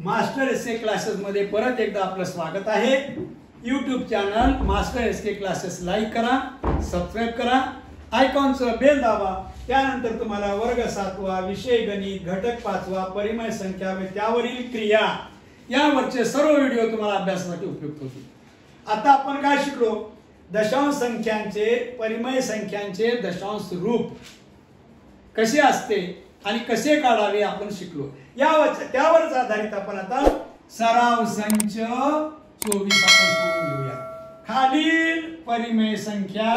Master SK classes मध्ये परत एकदा आपलं स्वागत आहे। YouTube channel master SK classes like करा, सबस्क्राइब करा, आयकॉनचं बेल दाबा। त्यानंतर तुम्हाला वर्ग 7वा, विषय गणित, घटक 5वा, परिमेय संख्या व त्यावरील क्रिया यावरचे सर्व व्हिडिओ तुम्हाला अभ्यासासाठी उपयुक्त होतील। आता आपण काय शिकलो? दशांश संख्यांचे, परिमेय संख्यांचे दशांश रूप कसे असते आणि कसे काढावे आपण शिकलो। त्यावरच आधारित आपण आता सराव संच 24 आपण सोडून घेऊया। खालील परिमेय संख्या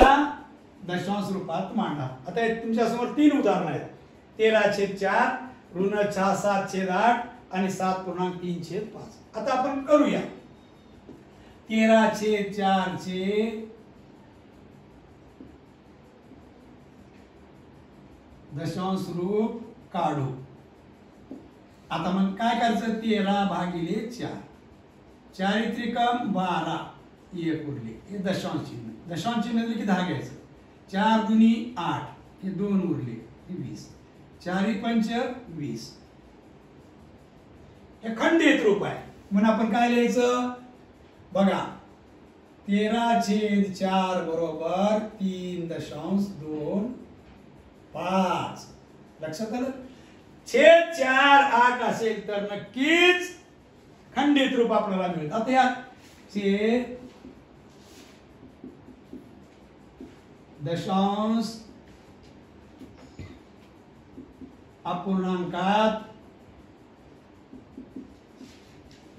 दशांश रूपात मांडा। आता तुमच्या समोर 3 उदाहरण आहेत। 13/4, ऋण 6/7/8 आणि 7.3/5। आता आपण करूया। 13/4 चे दशांश रूप काढू। आता मग काय करायचं? 13/4, 4 त्रिकम 12, 1 उरले, हे दशांश चिन्ह। दशांश चिन्ह दिले की 10 घ्यायचं। 4 दुनी 8, हे 2 उरले, हे 20, 4 पंच 20। हे खंडित रूप आहे म्हणून आपण काय लिहायचं बघा। 13/4 बरोबर 3.25। लक्षात आलं? छेद 4 8 असेल तर नक्कीच खंडित रूप आपल्याला मिळेल। आता या छेद दशांश अपूर्णांकात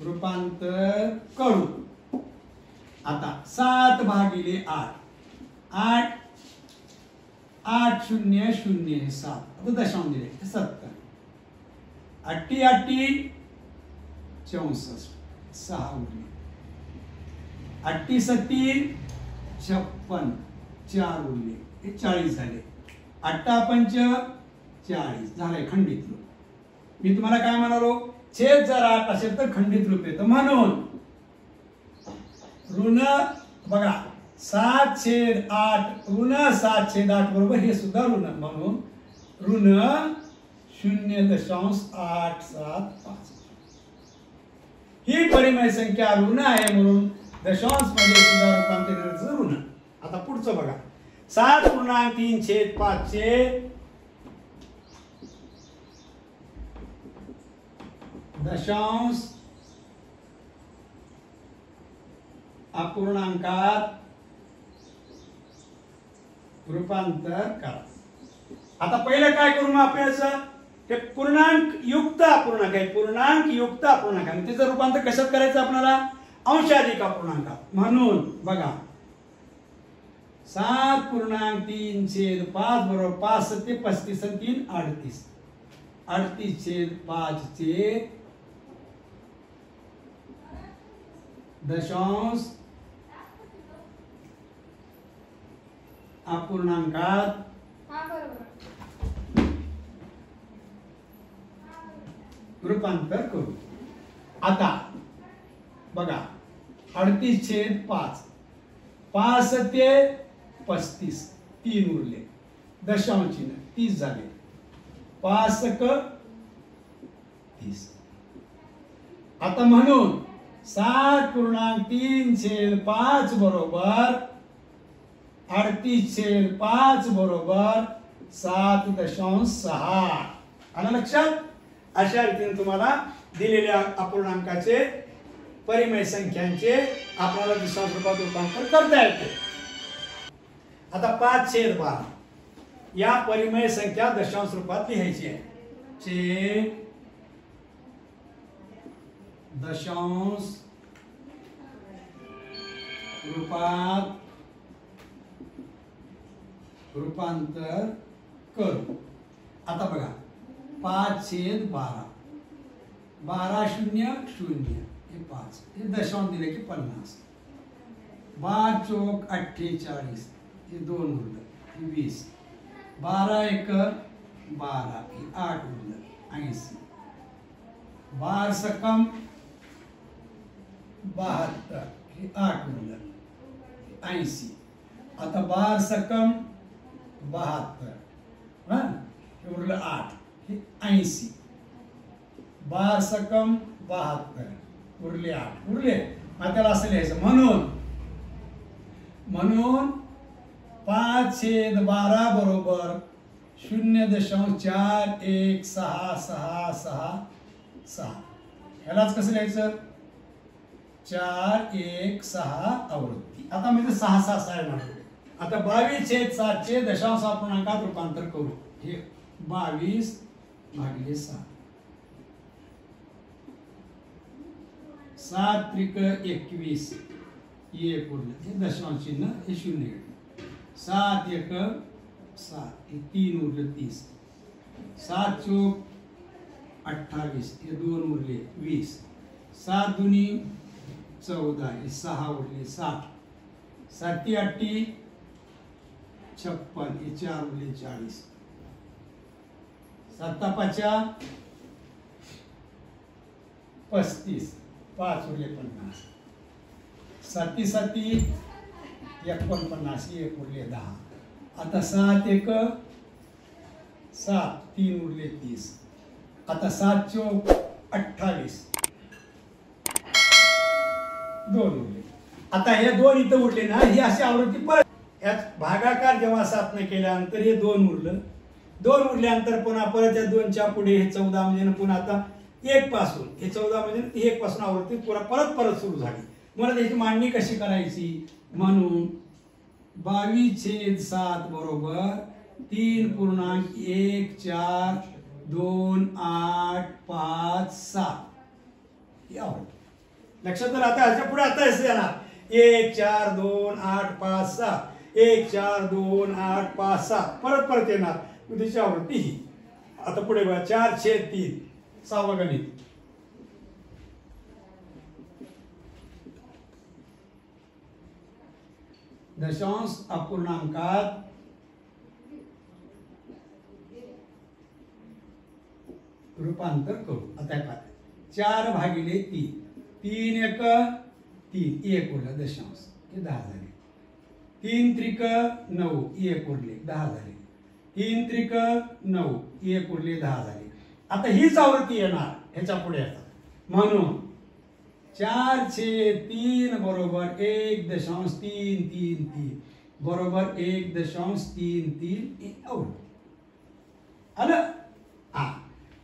रूपांतर करू। आता 7/8, 8 8 0 0 7, आता दशांश दिले 70, 8 8 64, 6 उरले, 8 7 56, 4 उरले, हे 40 झाले। 8 पंच 40 झाले खंडित रूप। मी तुम्हाला काय म्हणालो? छेद जर 8 असेल तर खंडित रूप येतं। म्हणून ऋण बघा 7/8, ऋण 7/8 बरोबर हे सुद्धा ऋण, म्हणून ऋण 0.875। ही परिमेय संख्या ऋण आहे म्हणून दशांश मध्ये सुद्धा रूपांतर करायचं ऋण। आता पुढचं बघा। 7.3/5 चे दशांश अपूर्णांकात रूपांतर करा। आता पहिलं काय करू मग आपल्याचं? ते पूर्णांक युक्त अपूर्णांक आहे, पूर्णांक युक्त अपूर्णांक आहे। त्याचं रूपांतर कशात करायचं आपल्याला? अंशाधिक अपूर्णांकात। म्हणून बघा 7.3/5 बरोबर 5 7 35 आणि 3 38, 38/5 चे दशांश अपूर्णांकात रूपांतर करू। आता बघा 38/5, 5 7 35, 3 उरले, दशांश चिन्ह 30 झाले, 5 1 30। आता म्हणून 7.3/5 बरोबर 38/5 बरोबर 7.6। आलं लक्षात? अशा रीतीने तुम्हाला दिलेल्या अपूर्णांकाचे, परिमेय संख्यांचे आपल्याला दशांश रूपात रूपांतर करता येते। आता 5/12 या परिमेय संख्या दशांश रूपात लिहायची आहे। छेद दशांश रूपात रूपांतर करू। आता बघा 5/12, 12 0 0, हे 5, हे दशांश दिले की 50, 5 चौक 48, हे 2 उरलं, हे 20, 12 1 12, हे 8 उरलं, 80, 12 सकम 72, हे 8 उरलं, 80। आता 12 सकम 72, हे उरलं 8, हे 80, 12 सकम 72 उरले 8 उरले. मग त्याला असं लिहायचं म्हणून 5/12 बरोबर 0.416666. ह्यालाच कसं लिहायचं 416 आवृत्ती. आता म्हणजे 6 येणार. आता 22/7 दशांश अपूर्णांकात रूपांतर करू. हे 22/6 7 त्रिक 21 एक उरलं. हे दशांश चिन्ह हे 0 7 1 7 हे 3 उरलं 30 7 चौक 28 हे 2 उरले 20 7 दुनी 14 हे 6 उरले 60 7 8 56 हे 4 उरले 40 7 5 35 5 उरले 50 7 7 49 1 उरले 10. आता 7 1 7 3 उरले 30. आता 7 चौक 28 2 उरले. आता हे 2 इथं उरले ना, ही अशी आवृत्ती परत यात भागाकार जेव्हा 7 ने केल्यानंतर हे 2 उरलं. 2 उरल्यानंतर पुन्हा परत या 2च्या पुढे हे 14 म्हणजे पुन्हा आता 1 पासून हे 14 म्हणजे 1 पासून आवृत्ती परत सुरू झाली. मला त्याची मांडणी कशी करायची म्हणून 22/7 बरोबर 3.142857 ही आवृत्ती. लक्षात आलं. आता ह्याच्या पुढे आता असं येणार 1428567 1428567 परत येणार. त्याची आवृत्ती ही. आता पुढे बघा 4/3 6वं गणित. दशांश अपूर्णांकात रूपांतर करू. आता 4/3 3 1 3 1 उरला दशांश हे 10 झाले. 3 त्रिक 9 1 उरले 10 झाले. 3 त्रिक 9 1 उरले 10 झाले. आता हीच आवृत्ती येणार ह्याच्या पुढे आता म्हणून 4/3 बरोबर 1.333 बरोबर 1.33 आवृत्ती आलं.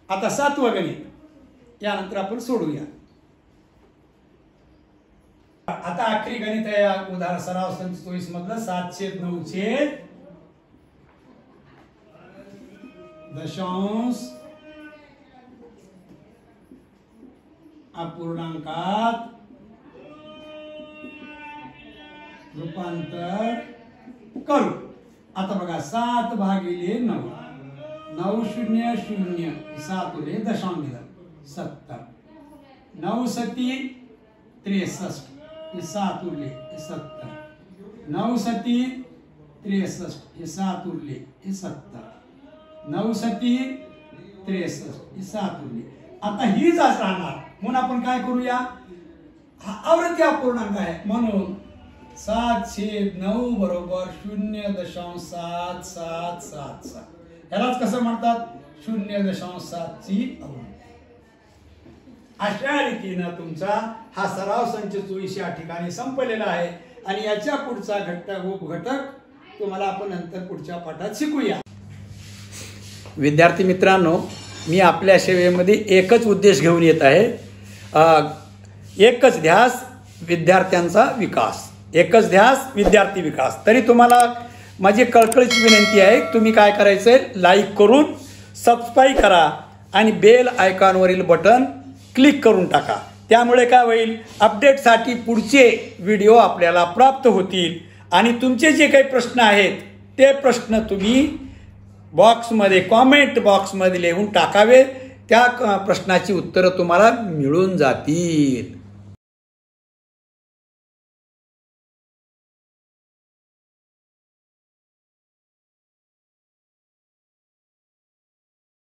आता 7वं गणित यानंतर आपण सोडूया. आता आखरी गणित आहे उदाहरण सराव संच 24 मधलं 7/9 दशांश अपूर्णांकात रूपांतर करू. आता बघा 7/9 9 0 0 7 उरले दशांश दिला 70 9 7 63 हे 7 उरले हे 70 9 7 63 हे 7 उरले हे 70 9 7 63 हे 7 उरले. आता हीच आज राहणार म्हणून आपण काय करूया हा आवृत्ती अपूर्णांक आहे म्हणून 7/9 बरोबर 0.7777 यालाच कसं म्हणतात 0.7 ची आवृत्ती. अशा रीतीनं तुमचा हा सराव संच 24 या ठिकाणी संपलेला आहे आणि याच्या पुढचा घटक तुम्हाला आपण नंतर पुढच्या पाठात शिकूया. विद्यार्थी मित्रांनो, मी आपल्या सेवेमध्ये एकच उद्देश घेऊन येत आहे. एकच ध्यास विद्यार्थ्यांचा विकास, एकच ध्यास विद्यार्थी विकास. तरी तुम्हाला माझी कळकळीची विनंती आहे, तुम्ही काय करायचं आहे लाईक करून सबस्क्राईब करा आणि बेल आयकॉनवरील बटन क्लिक करून टाका. त्यामुळे काय होईल अपडेटसाठी पुढचे व्हिडिओ आपल्याला प्राप्त होतील आणि तुमचे जे काही प्रश्न आहेत ते प्रश्न तुम्ही बॉक्समध्ये कॉमेंट बॉक्समध्ये लिहून टाकावे. त्या प्रश्नाची उत्तरं तुम्हाला मिळून जातील.